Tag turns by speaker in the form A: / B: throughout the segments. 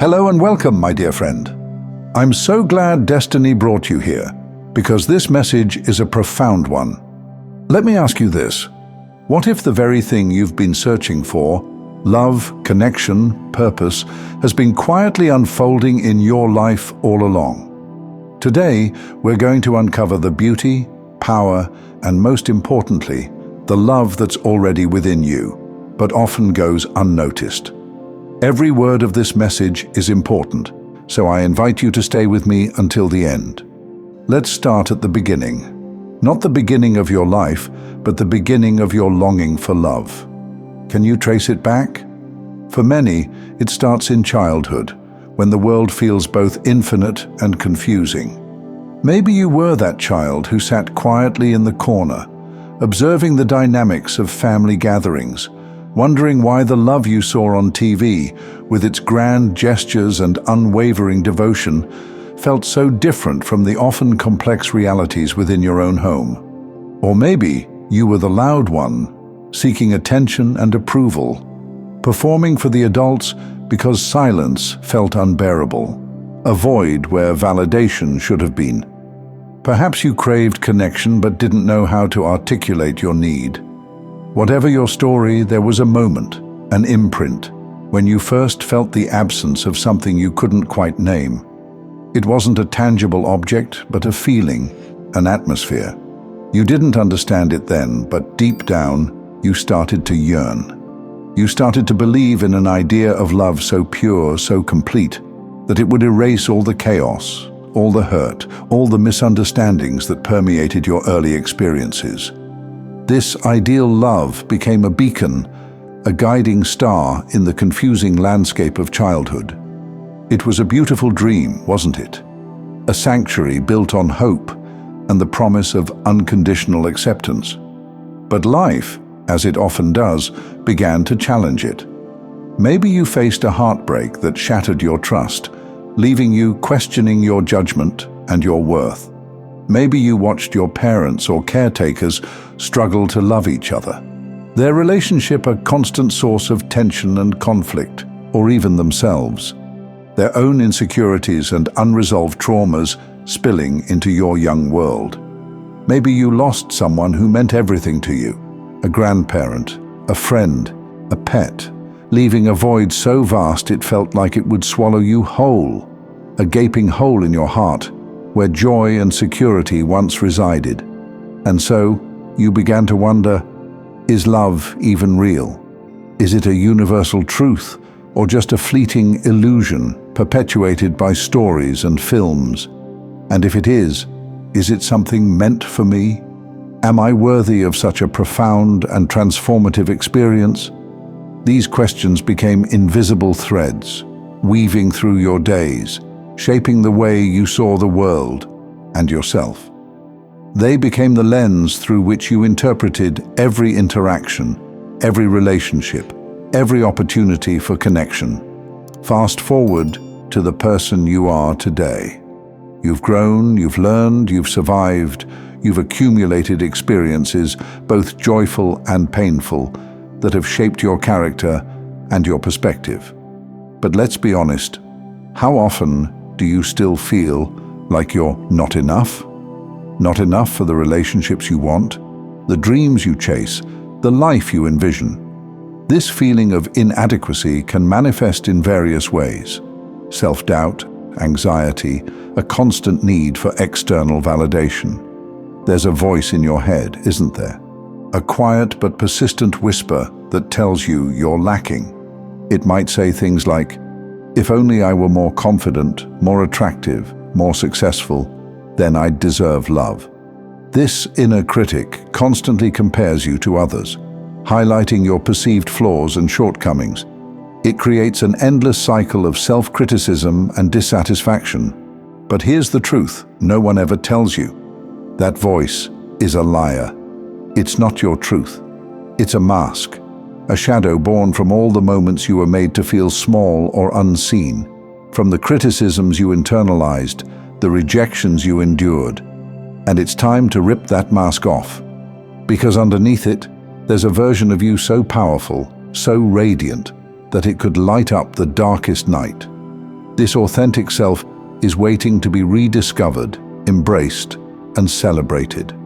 A: Hello and welcome, my dear friend. I'm so glad destiny brought you here, because this message is a profound one. Let me ask you this. What if the very thing you've been searching for, love, connection, purpose, has been quietly unfolding in your life all along? Today, we're going to uncover the beauty, power, and most importantly, the love that's already within you, but often goes unnoticed. Every word of this message is important, so I invite you to stay with me until the end. Let's start at the beginning. Not the beginning of your life, but the beginning of your longing for love. Can you trace it back? For many, it starts in childhood, when the world feels both infinite and confusing. Maybe you were that child who sat quietly in the corner, observing the dynamics of family gatherings, wondering why the love you saw on TV, with its grand gestures and unwavering devotion, felt so different from the often complex realities within your own home. Or maybe you were the loud one, seeking attention and approval, performing for the adults because silence felt unbearable, a void where validation should have been. Perhaps you craved connection but didn't know how to articulate your need. Whatever your story, there was a moment, an imprint, when you first felt the absence of something you couldn't quite name. It wasn't a tangible object, but a feeling, an atmosphere. You didn't understand it then, but deep down, you started to yearn. You started to believe in an idea of love so pure, so complete, that it would erase all the chaos, all the hurt, all the misunderstandings that permeated your early experiences. This ideal love became a beacon, a guiding star in the confusing landscape of childhood. It was a beautiful dream, wasn't it? A sanctuary built on hope and the promise of unconditional acceptance. But life, as it often does, began to challenge it. Maybe you faced a heartbreak that shattered your trust, leaving you questioning your judgment and your worth. Maybe you watched your parents or caretakers struggle to love each other, their relationship a constant source of tension and conflict, or even themselves, their own insecurities and unresolved traumas spilling into your young world. Maybe you lost someone who meant everything to you, a grandparent, a friend, a pet, leaving a void so vast it felt like it would swallow you whole, a gaping hole in your heart where joy and security once resided. And so, you began to wonder, is love even real? Is it a universal truth, or just a fleeting illusion perpetuated by stories and films? And if it is it something meant for me? Am I worthy of such a profound and transformative experience? These questions became invisible threads, weaving through your days, shaping the way you saw the world and yourself. They became the lens through which you interpreted every interaction, every relationship, every opportunity for connection. Fast forward to the person you are today. You've grown, you've learned, you've survived, you've accumulated experiences, both joyful and painful, that have shaped your character and your perspective. But let's be honest, how often do you still feel like you're not enough? Not enough for the relationships you want, the dreams you chase, the life you envision. This feeling of inadequacy can manifest in various ways. Self-doubt, anxiety, a constant need for external validation. There's a voice in your head, isn't there? A quiet but persistent whisper that tells you you're lacking. It might say things like, if only I were more confident, more attractive, more successful, then I'd deserve love. This inner critic constantly compares you to others, highlighting your perceived flaws and shortcomings. It creates an endless cycle of self-criticism and dissatisfaction. But here's the truth no one ever tells you. That voice is a liar. It's not your truth. It's a mask, a shadow born from all the moments you were made to feel small or unseen, from the criticisms you internalized, the rejections you endured. And it's time to rip that mask off, because underneath it, there's a version of you so powerful, so radiant, that it could light up the darkest night. This authentic self is waiting to be rediscovered, embraced, and celebrated.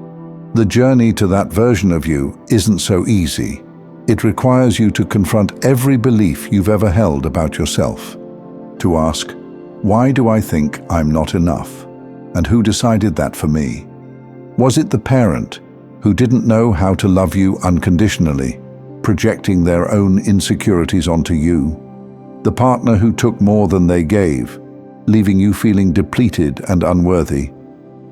A: The journey to that version of you isn't so easy. It requires you to confront every belief you've ever held about yourself. To ask, why do I think I'm not enough? And who decided that for me? Was it the parent who didn't know how to love you unconditionally, projecting their own insecurities onto you? The partner who took more than they gave, leaving you feeling depleted and unworthy?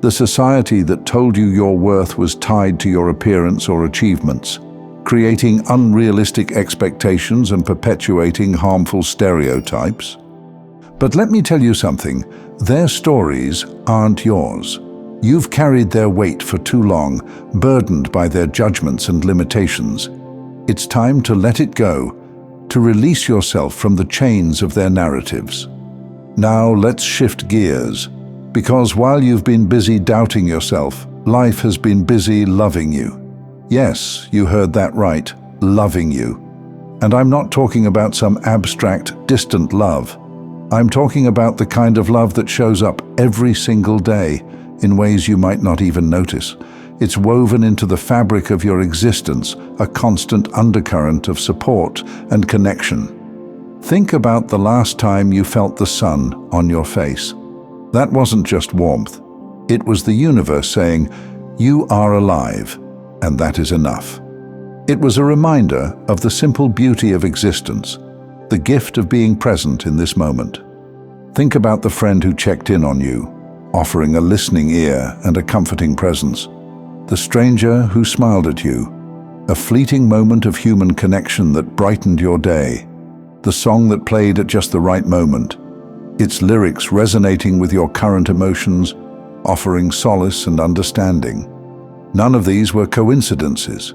A: The society that told you your worth was tied to your appearance or achievements, creating unrealistic expectations and perpetuating harmful stereotypes? But let me tell you something, their stories aren't yours. You've carried their weight for too long, burdened by their judgments and limitations. It's time to let it go, to release yourself from the chains of their narratives. Now let's shift gears, because while you've been busy doubting yourself, life has been busy loving you. Yes, you heard that right, loving you. And I'm not talking about some abstract, distant love. I'm talking about the kind of love that shows up every single day in ways you might not even notice. It's woven into the fabric of your existence, a constant undercurrent of support and connection. Think about the last time you felt the sun on your face. That wasn't just warmth. It was the universe saying, "You are alive," and that is enough. It was a reminder of the simple beauty of existence, the gift of being present in this moment. Think about the friend who checked in on you, offering a listening ear and a comforting presence. The stranger who smiled at you, a fleeting moment of human connection that brightened your day. The song that played at just the right moment, its lyrics resonating with your current emotions, offering solace and understanding. None of these were coincidences.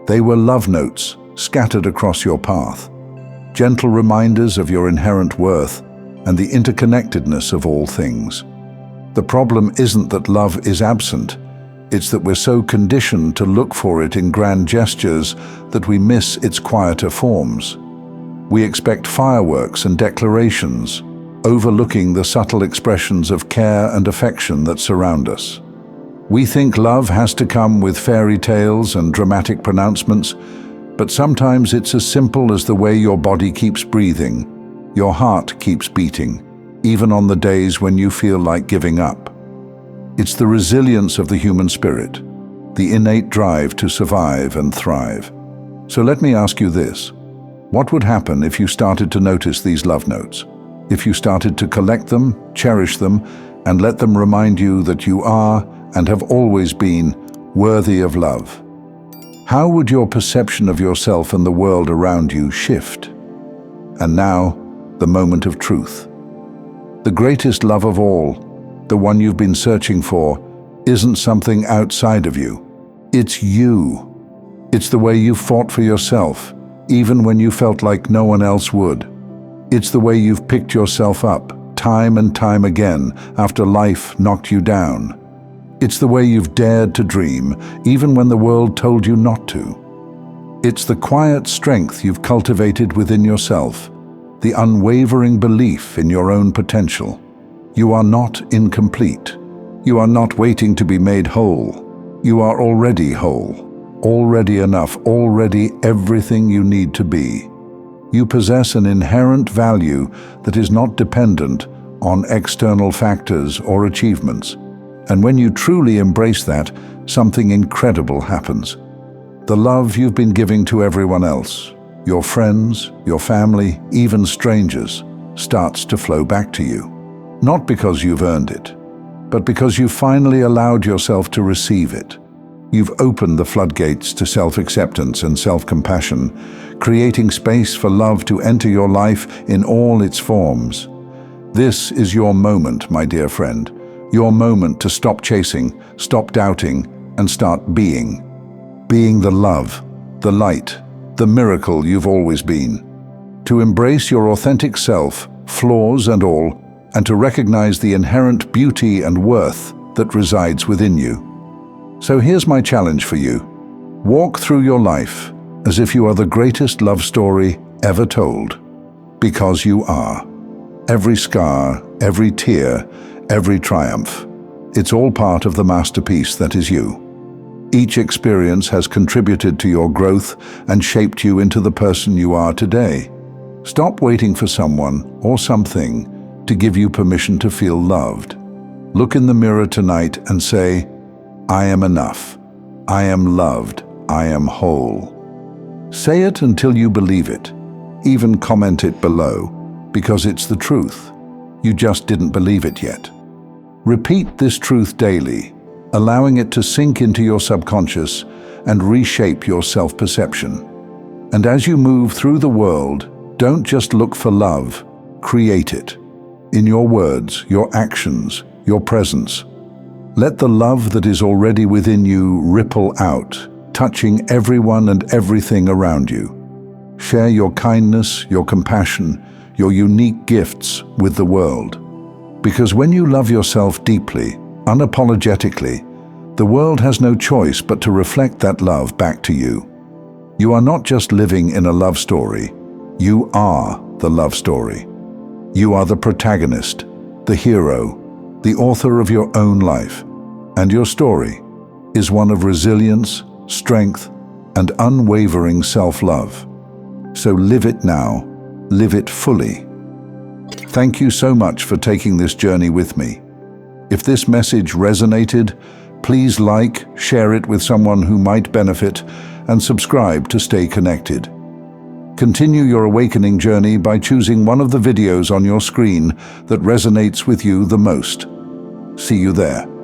A: They were love notes scattered across your path, gentle reminders of your inherent worth and the interconnectedness of all things. The problem isn't that love is absent, it's that we're so conditioned to look for it in grand gestures that we miss its quieter forms. We expect fireworks and declarations, overlooking the subtle expressions of care and affection that surround us. We think love has to come with fairy tales and dramatic pronouncements, but sometimes it's as simple as the way your body keeps breathing, your heart keeps beating, even on the days when you feel like giving up. It's the resilience of the human spirit, the innate drive to survive and thrive. So let me ask you this. What would happen if you started to notice these love notes? If you started to collect them, cherish them, and let them remind you that you are and have always been worthy of love? How would your perception of yourself and the world around you shift? And now, the moment of truth. The greatest love of all, the one you've been searching for, isn't something outside of you. It's you. It's the way you fought for yourself, even when you felt like no one else would. It's the way you've picked yourself up, time and time again, after life knocked you down. It's the way you've dared to dream, even when the world told you not to. It's the quiet strength you've cultivated within yourself, the unwavering belief in your own potential. You are not incomplete. You are not waiting to be made whole. You are already whole, already enough, already everything you need to be. You possess an inherent value that is not dependent on external factors or achievements. And when you truly embrace that, something incredible happens. The love you've been giving to everyone else, your friends, your family, even strangers, starts to flow back to you. Not because you've earned it, but because you finally allowed yourself to receive it. You've opened the floodgates to self-acceptance and self-compassion, creating space for love to enter your life in all its forms. This is your moment, my dear friend. Your moment to stop chasing, stop doubting, and start being. Being the love, the light, the miracle you've always been. To embrace your authentic self, flaws and all, and to recognize the inherent beauty and worth that resides within you. So here's my challenge for you. Walk through your life as if you are the greatest love story ever told, because you are. Every scar, every tear, every triumph. It's all part of the masterpiece that is you. Each experience has contributed to your growth and shaped you into the person you are today. Stop waiting for someone or something to give you permission to feel loved. Look in the mirror tonight and say, I am enough. I am loved. I am whole. Say it until you believe it. Even comment it below, because it's the truth. You just didn't believe it yet. Repeat this truth daily, allowing it to sink into your subconscious and reshape your self-perception. And as you move through the world, don't just look for love, create it. In your words, your actions, your presence. Let the love that is already within you ripple out, touching everyone and everything around you. Share your kindness, your compassion, your unique gifts with the world. Because when you love yourself deeply, unapologetically, the world has no choice but to reflect that love back to you. You are not just living in a love story. You are the love story. You are the protagonist, the hero, the author of your own life. And your story is one of resilience, strength, and unwavering self-love. So live it now, live it fully. Thank you so much for taking this journey with me. If this message resonated, please like, share it with someone who might benefit, and subscribe to stay connected. Continue your awakening journey by choosing one of the videos on your screen that resonates with you the most. See you there.